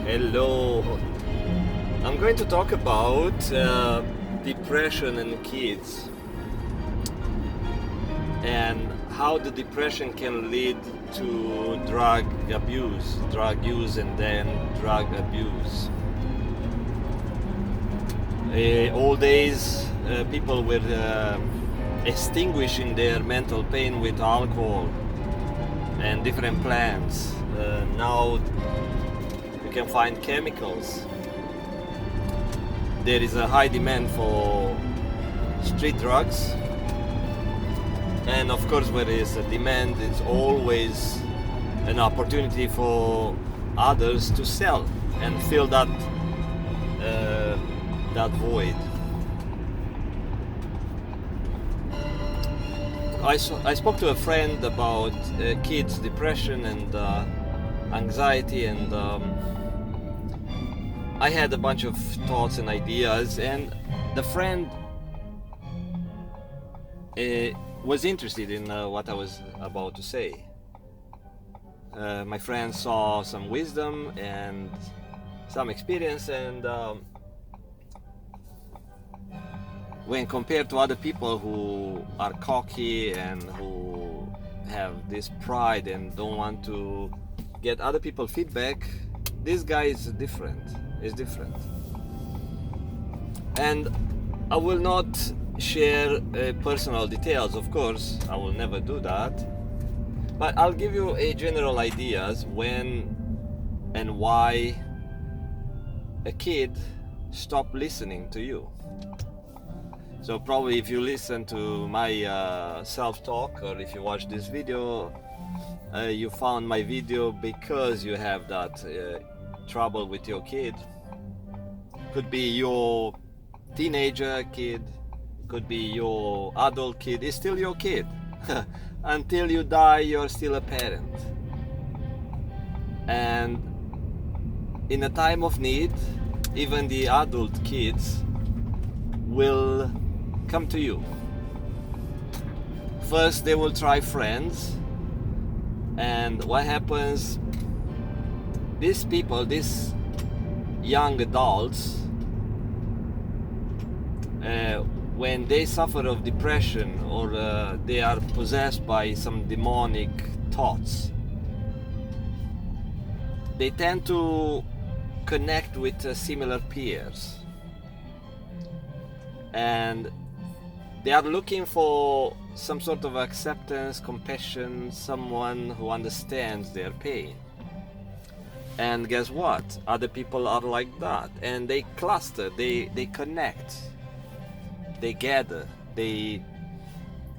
Hello. I'm going to talk about depression in kids and how the depression can lead to drug use, and then drug abuse. Old days, people were extinguishing their mental pain with alcohol and different plants. Now you can find chemicals. There is a high demand for street drugs, and of course where there is a demand, it's always an opportunity for others to sell and fill that void. I spoke to a friend about kids' depression and anxiety, and I had a bunch of thoughts and ideas, and the friend was interested in what I was about to say. My friend saw some wisdom and some experience, and when compared to other people who are cocky and who have this pride and don't want to get other people feedback, this guy is different. And I will not share personal details, of course, I will never do that, but I'll give you a general ideas when and why a kid stop listening to you. So probably if you listen to my self-talk, or if you watch this video, you found my video because you have that trouble with your kid. Could be your teenager kid, could be your adult kid. It's still your kid. Until you die, you're still a parent. And in a time of need, even the adult kids will come to you. First they will try friends, and what happens, these people, these young adults, when they suffer of depression or they are possessed by some demonic thoughts, they tend to connect with similar peers, and they are looking for some sort of acceptance, compassion, someone who understands their pain. And guess what? Other people are like that, and they cluster, they connect, they gather, they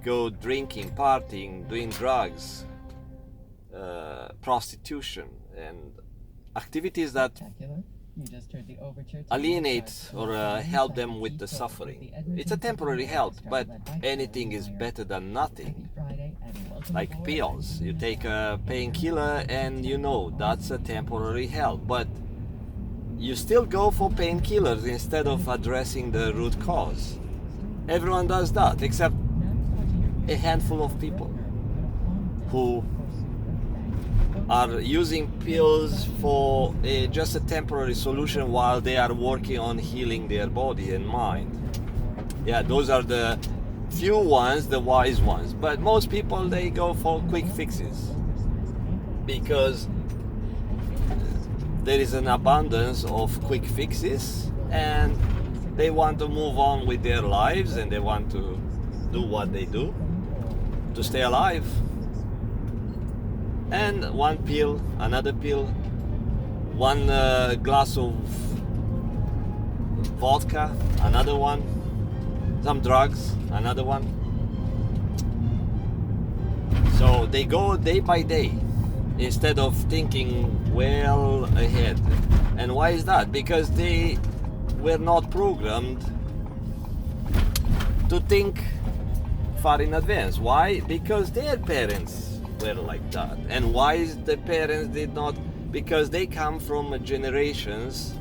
go drinking, partying, doing drugs, prostitution, and activities that alienate or help them with the suffering. It's a temporary help, but anything is better than nothing. Like pills, you take a painkiller and you know that's a temporary help, but you still go for painkillers instead of addressing the root cause. Everyone does that except a handful of people who are using pills for just a temporary solution while they are working on healing their body and mind. Yeah, those are the few ones, the wise ones. But most people, they go for quick fixes because there is an abundance of quick fixes, and they want to move on with their lives, and they want to do what they do to stay alive. And one pill, another pill, one glass of vodka, another one, some drugs, another one. So they go day by day instead of thinking well ahead. And why is that? Because they were not programmed to think far in advance. Why? Because their parents were like that. And why is the parents did not? Because they come from generations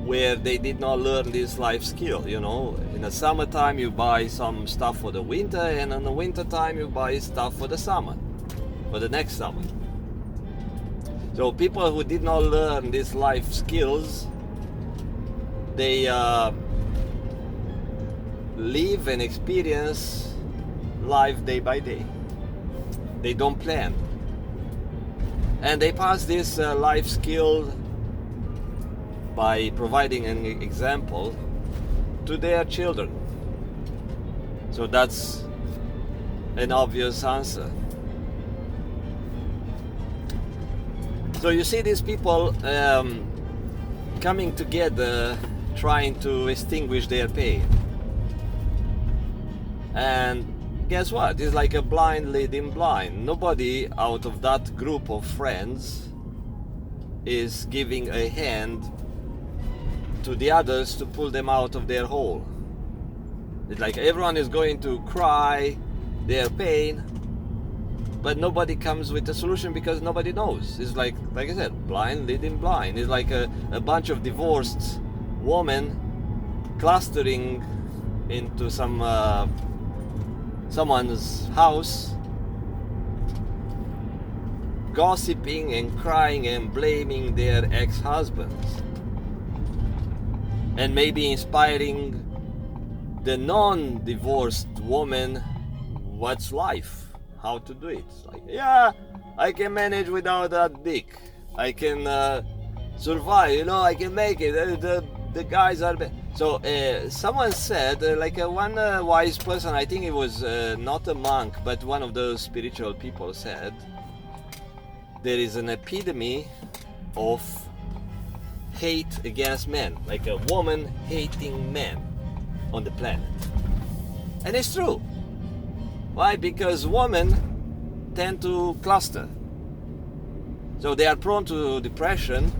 where they did not learn this life skill. You know, in the summertime you buy some stuff for the winter, and in the winter time you buy stuff for the summer, for the next summer. So people who did not learn these life skills, they live and experience life day by day. They don't plan. And they pass this life skill by providing an example to their children. So that's an obvious answer. So you see these people coming together, trying to extinguish their pain. And guess what? It's like a blind leading blind. Nobody out of that group of friends is giving a hand to the others to pull them out of their hole. It's like everyone is going to cry their pain, but nobody comes with a solution because nobody knows. It's like I said, blind leading blind. It's like a bunch of divorced women clustering into someone's house, gossiping and crying and blaming their ex-husbands, and maybe inspiring the non-divorced woman what's life, how to do it. It's like, yeah, I can manage without that dick, I can survive, I can make it, the guys are so someone said, one wise person, I think it was not a monk but one of those spiritual people, said there is an epidemic of hate against men, like a woman hating men on the planet. And it's true. Why? Because women tend to cluster, so they are prone to depression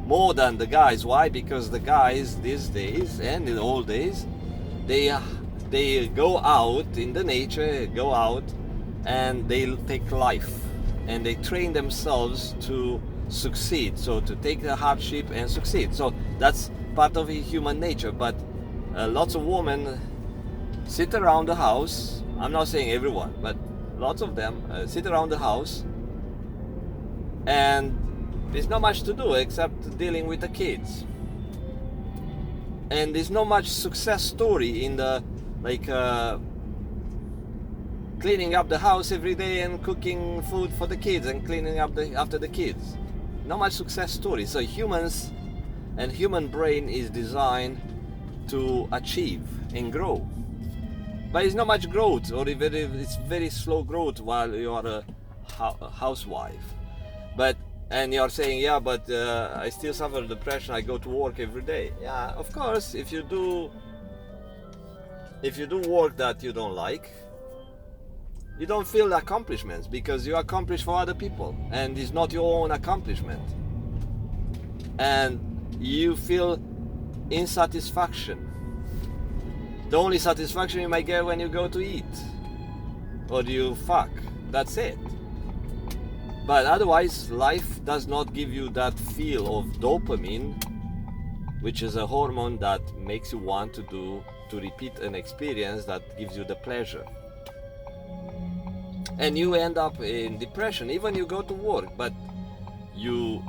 more than the guys. Why? Because the guys these days and in the old days, they go out in the nature, go out and they take life and they train themselves to succeed, so to take the hardship and succeed. So that's part of human nature. But lots of women sit around the house. I'm not saying everyone, but lots of them sit around the house and there's not much to do except dealing with the kids. And there's not much success story in the cleaning up the house every day and cooking food for the kids and cleaning up after the kids. Not much success story. So humans and human brain is designed to achieve and grow. But it's not much growth, or it's very slow growth while you are a housewife. And you're saying, yeah, but I still suffer depression, I go to work every day. Yeah, of course, if you do work that you don't like, you don't feel accomplishments because you accomplish for other people and it's not your own accomplishment. And you feel insatisfaction. The only satisfaction you might get when you go to eat or you fuck. That's it. But otherwise, life does not give you that feel of dopamine, which is a hormone that makes you want to repeat an experience that gives you the pleasure. And you end up in depression. Even you go to work, but you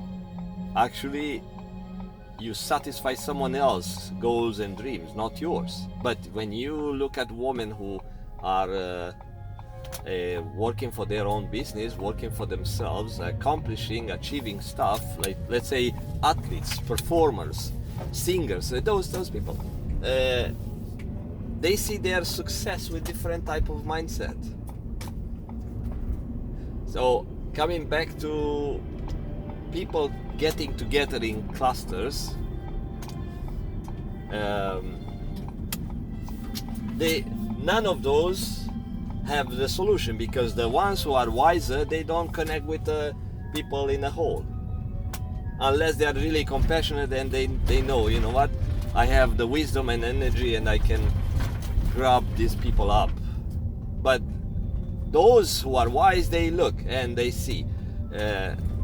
satisfy someone else's goals and dreams, not yours. But when you look at women who are working for their own business, working for themselves, achieving stuff, like let's say athletes, performers, singers, those people, they see their success with different type of mindset. So coming back to people getting together in clusters, none of those have the solution, because the ones who are wiser, they don't connect with the people in a hole unless they are really compassionate and they know, you know what, I have the wisdom and energy and I can grab these people up. But those who are wise, they look and they see,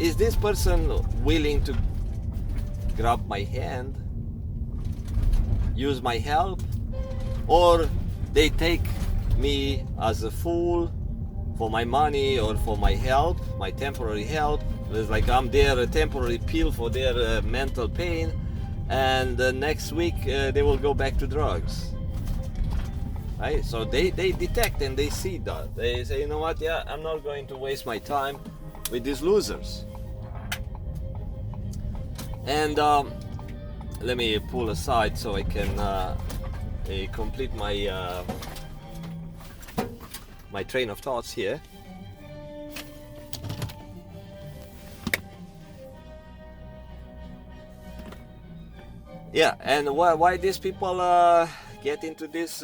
is this person willing to grab my hand, use my help, or they take me as a fool for my money or for my help, my temporary help, It's like I'm their temporary pill for their mental pain, and next week they will go back to drugs. Right? So they detect and they see that. They say, you know what, yeah, I'm not going to waste my time with these losers. And let me pull aside so I can complete my my train of thoughts here. Yeah, and why these people get into this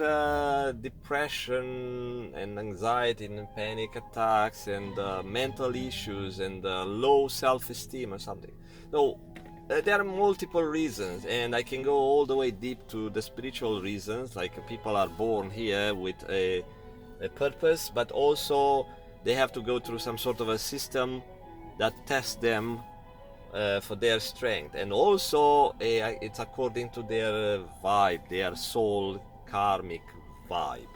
depression and anxiety and panic attacks and mental issues and low self-esteem or something. So there are multiple reasons, and I can go all the way deep to the spiritual reasons, like people are born here with a purpose, but also they have to go through some sort of a system that tests them for their strength, and also it's according to their vibe, their soul karmic vibe.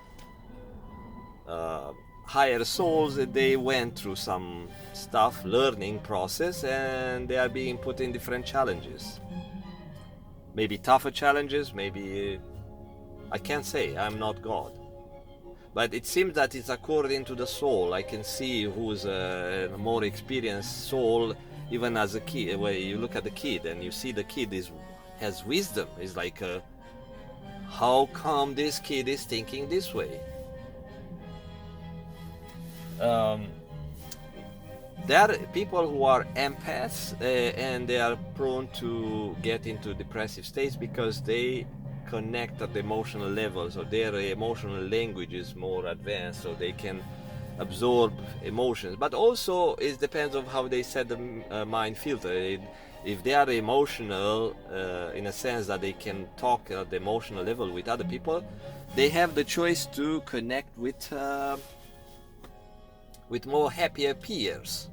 Higher souls, they went through some stuff, learning process, and they are being put in different challenges. Maybe tougher challenges, maybe I can't say, I'm not God. But it seems that it's according to the soul. I can see who's a more experienced soul, even as a kid. Where you look at the kid and you see the kid has wisdom. It's like, how come this kid is thinking this way? There are people who are empaths and they are prone to get into depressive states because they connect at the emotional level, so their emotional language is more advanced, so they can absorb emotions. But also it depends on how they set the mind filter. If they are emotional in a sense that they can talk at the emotional level with other people, they have the choice to connect with more happier peers.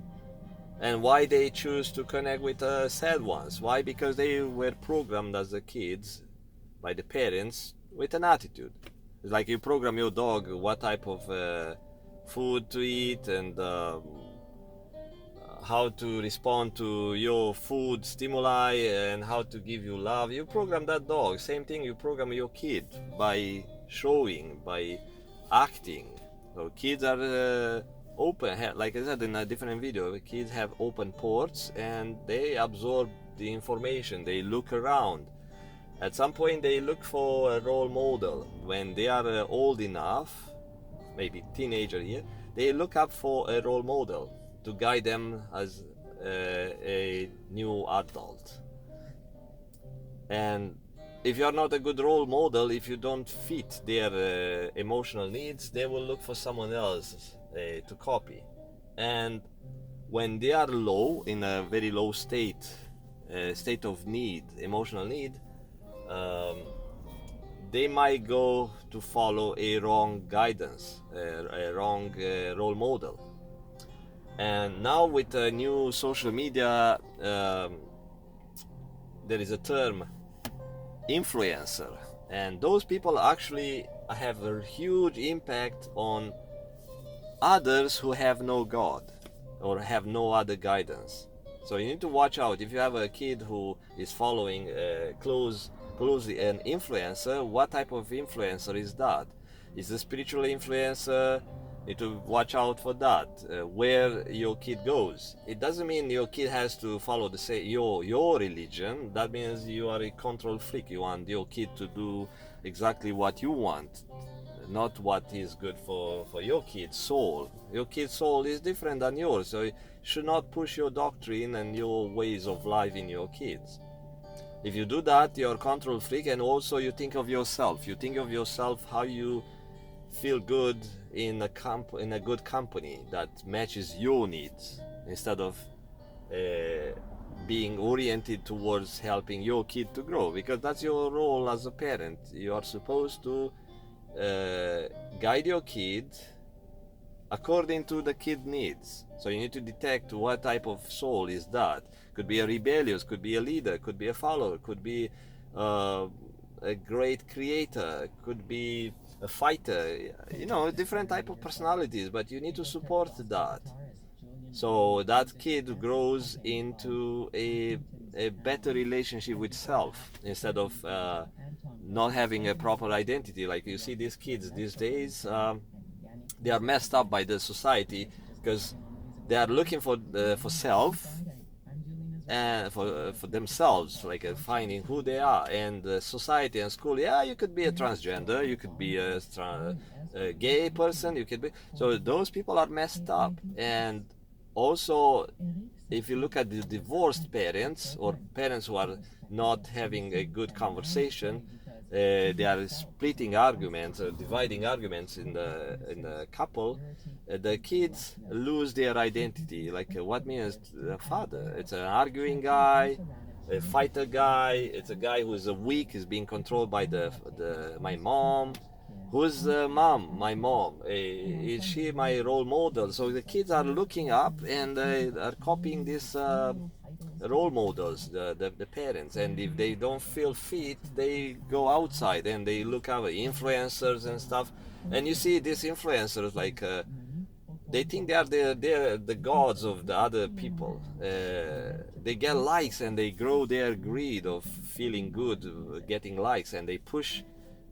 And why they choose to connect with sad ones? Why? Because they were programmed as the kids by the parents with an attitude. It's like you program your dog what type of food to eat and how to respond to your food stimuli and how to give you love. You program that dog. Same thing, you program your kid by showing, by acting. So kids are open, like I said in a different video, kids have open ports and they absorb the information, they look around. At some point they look for a role model. When they are old enough, maybe teenager here, they look up for a role model to guide them as a new adult. And if you are not a good role model, if you don't fit their emotional needs, they will look for someone else to copy. And when they are low, in a very low state of need, emotional need, they might go to follow a wrong guidance, a wrong role model. And now with new social media, there is a term, influencer, and those people actually have a huge impact on others who have no God or have no other guidance. So you need to watch out. If you have a kid who is following closely an influencer, what type of influencer is that? Is a spiritual influencer? You need to watch out for that. Where your kid goes, it doesn't mean your kid has to follow your religion. That means you are a control freak. You want your kid to do exactly what you want, not what is good for your kid's soul. Your kid's soul is different than yours, so you should not push your doctrine and your ways of life in your kids. If you do that, you're a control freak, and also you think of yourself. You think of yourself how you feel good in a good company that matches your needs, instead of being oriented towards helping your kid to grow, because that's your role as a parent. You are supposed to guide your kid according to the kid needs. So you need to detect what type of soul is that. Could be a rebellious, could be a leader, could be a follower, could be a great creator, could be a fighter, different type of personalities, but you need to support that. So that kid grows into a better relationship with self instead of not having a proper identity. Like you see these kids these days, they are messed up by the society because they are looking for self and for themselves, like finding who they are. And society and school, yeah, you could be a transgender, you could be a gay person, you could be. So those people are messed up. And also, if you look at the divorced parents or parents who are not having a good conversation, they are splitting arguments or dividing arguments in the couple. The kids lose their identity. Like what means a father? It's an arguing guy, a fighter guy. It's a guy who is weak, is being controlled by my mom. Who's mom? My mom. Is she my role model? So the kids are looking up and are copying this role models, the parents. And if they don't feel fit, they go outside and they look at influencers and stuff. And you see these influencers like they think they are the gods of the other people. They get likes and they grow their greed of feeling good, getting likes, and they push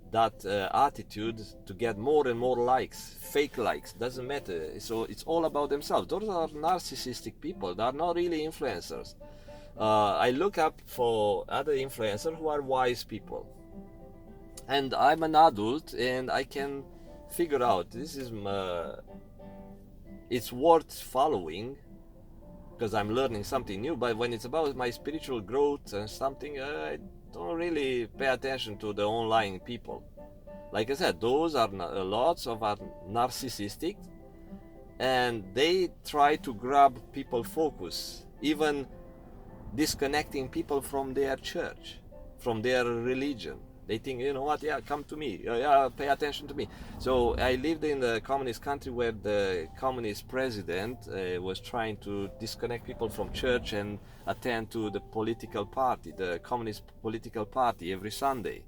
that attitude to get more and more likes, fake likes, doesn't matter. So it's all about themselves. Those are narcissistic people. They are not really influencers. I look up for other influencers who are wise people, and I'm an adult and I can figure out this is it's worth following because I'm learning something new. But when it's about my spiritual growth and something, I don't really pay attention to the online people. Like I said, those are lots of are narcissistic, and they try to grab people focus, even disconnecting people from their church, from their religion. They think, you know what, yeah, come to me, yeah, pay attention to me. So I lived in the communist country where the communist president was trying to disconnect people from church and attend to the political party, the communist political party, every Sunday.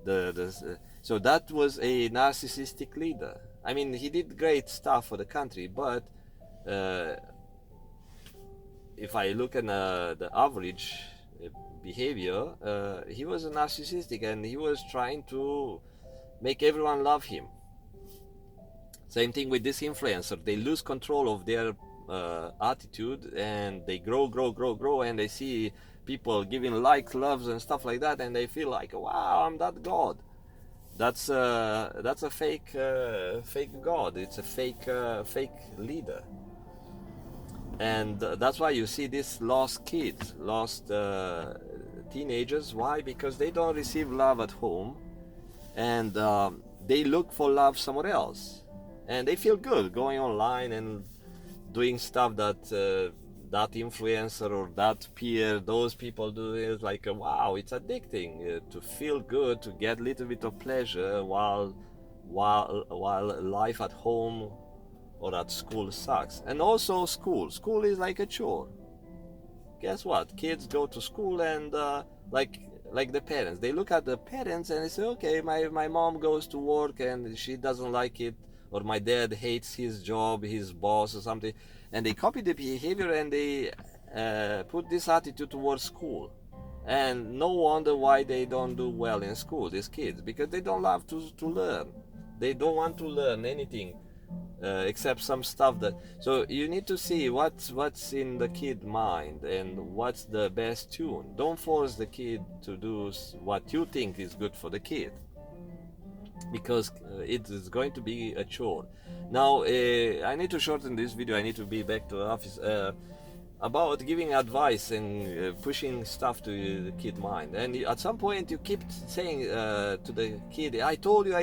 So that was a narcissistic leader. I mean, he did great stuff for the country, but if I look at the average behavior, he was a narcissistic and he was trying to make everyone love him. Same thing with this influencer. They lose control of their attitude and they grow, and they see people giving likes, loves and stuff like that, and they feel like, wow, I'm that god. That's a fake god. It's a fake leader. And that's why you see these lost kids, lost teenagers. Why? Because they don't receive love at home, and they look for love somewhere else, and they feel good going online and doing stuff that that influencer or that peer, those people do. Is like, wow, it's addicting to feel good, to get a little bit of pleasure while life at home or at school sucks. And also school is like a chore. Guess what? Kids go to school and like the parents, they look at the parents and they say, okay, my mom goes to work and she doesn't like it, or my dad hates his job, his boss or something, and they copy the behavior and they put this attitude towards school. And no wonder why they don't do well in school, these kids, because they don't love to learn. They don't want to learn anything except some stuff that. So you need to see what's in the kid mind and what's the best tune. Don't force the kid to do what you think is good for the kid, because it is going to be a chore. Now I need to shorten this video. I need to be back to the office. About giving advice and pushing stuff to the kid mind, and at some point you keep saying to the kid, I told you,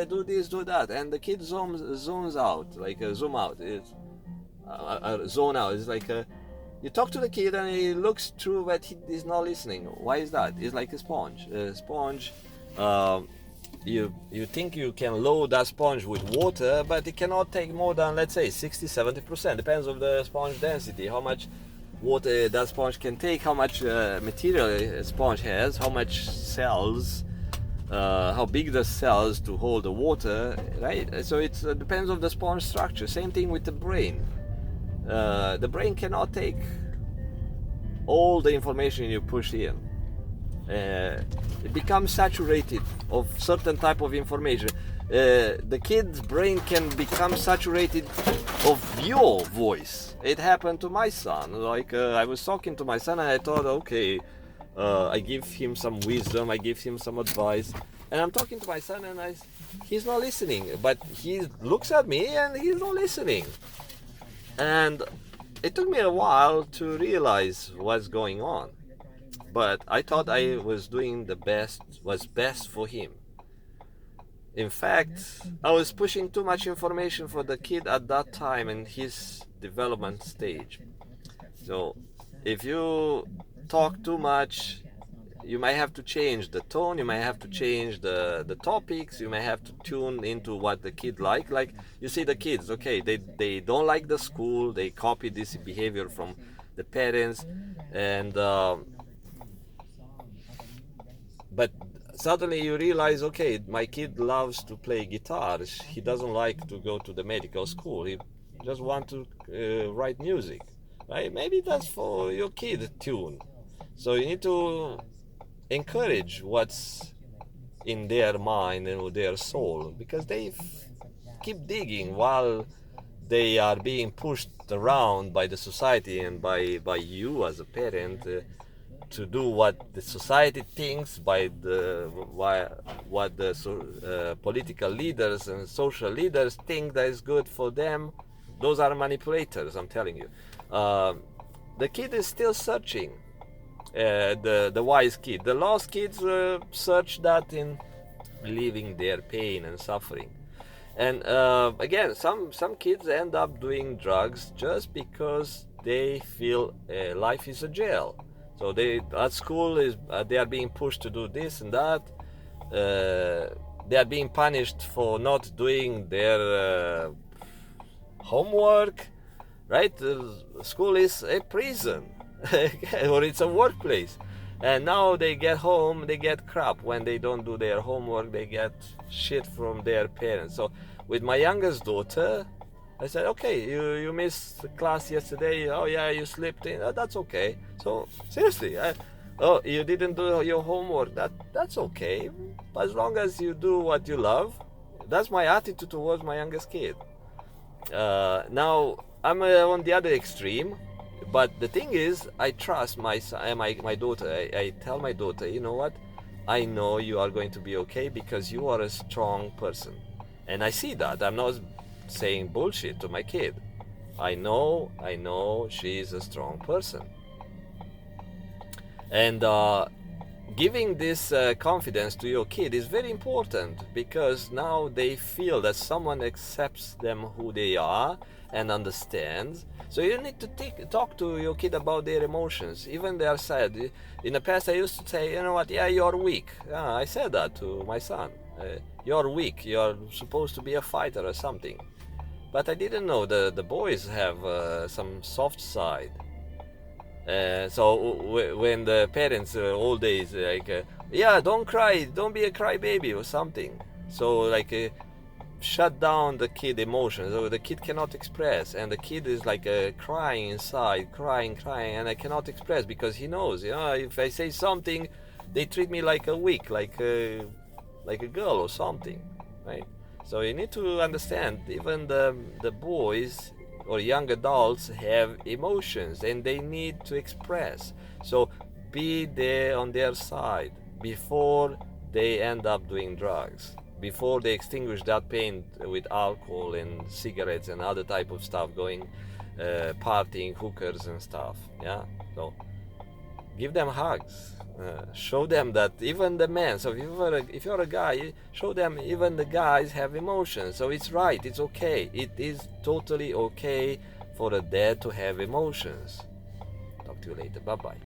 do this, do that, and the kid zones out, like zoom out. It's zone out. It's like you talk to the kid and he looks through, but he's not listening. Why is that? It's like a sponge. You think you can load that sponge with water, but it cannot take more than, let's say, 60-70%. Depends on the sponge density, how much water that sponge can take, how much material a sponge has, how much cells, how big the cells to hold the water, right? So it depends on the sponge structure. Same thing with the brain. The brain cannot take all the information you push in. It becomes saturated of certain type of information. The kid's brain can become saturated of your voice. It happened to my son. Like I was talking to my son and I thought, okay, I give him some wisdom, I give him some advice, and I'm talking to my son and he's not listening. But he looks at me and he's not listening. And it took me a while to realize what's going on. But I thought I was doing what's best for him. In fact, I was pushing too much information for the kid at that time in his development stage. So if you talk too much, you might have to change the tone, you might have to change the topics, you might have to tune into what the kid like. Like you see the kids, okay, they don't like the school, they copy this behavior from the parents, and but suddenly you realize, okay, my kid loves to play guitar, he doesn't like to go to the medical school, he just wants to write music, right? Maybe that's for your kid tune. So you need to encourage what's in their mind and their soul, because they keep digging while they are being pushed around by the society and by you as a parent to do what the society thinks, what the political leaders and social leaders think that is good for them. Those are manipulators, I'm telling you. The kid is still searching. The wise kid. The lost kids search that in relieving their pain and suffering. And again, some kids end up doing drugs just because they feel life is a jail. So they at school they are being pushed to do this and that. They are being punished for not doing their homework, right? School is a prison or it's a workplace. And now they get home, they get crap. When they don't do their homework, they get shit from their parents. So with my youngest daughter, I said, okay, you missed class yesterday. Oh yeah, you slipped in. Oh, that's okay. So seriously, oh, you didn't do your homework. That's okay. As long as you do what you love. That's my attitude towards my youngest kid. Now I'm on the other extreme. But the thing is, I trust my daughter. I tell my daughter, you know what? I know you are going to be okay because you are a strong person. And I see that. I'm not saying bullshit to my kid. I know she's a strong person. And giving this confidence to your kid is very important, because now they feel that someone accepts them who they are and understands. So you need to talk to your kid about their emotions, even they are sad. In the past, I used to say, you know what, yeah, you're weak. Yeah, I said that to my son. You're weak. You're supposed to be a fighter or something. But I didn't know the boys have some soft side. So when the parents all days like, yeah, don't cry, don't be a crybaby or something. So like shut down the kid emotions, so the kid cannot express, and the kid is like crying inside, crying, and I cannot express because he knows, you know, if I say something, they treat me like a weak, like a girl or something, right? So you need to understand, even the boys or young adults have emotions and they need to express. So be there on their side before they end up doing drugs, before they extinguish that pain with alcohol and cigarettes and other type of stuff, going partying, hookers and stuff. Yeah, so give them hugs. Show them that even the men, so if you're a guy, show them even the guys have emotions. So it's right, it's okay, it is totally okay for a dad to have emotions. Talk to you later, bye bye.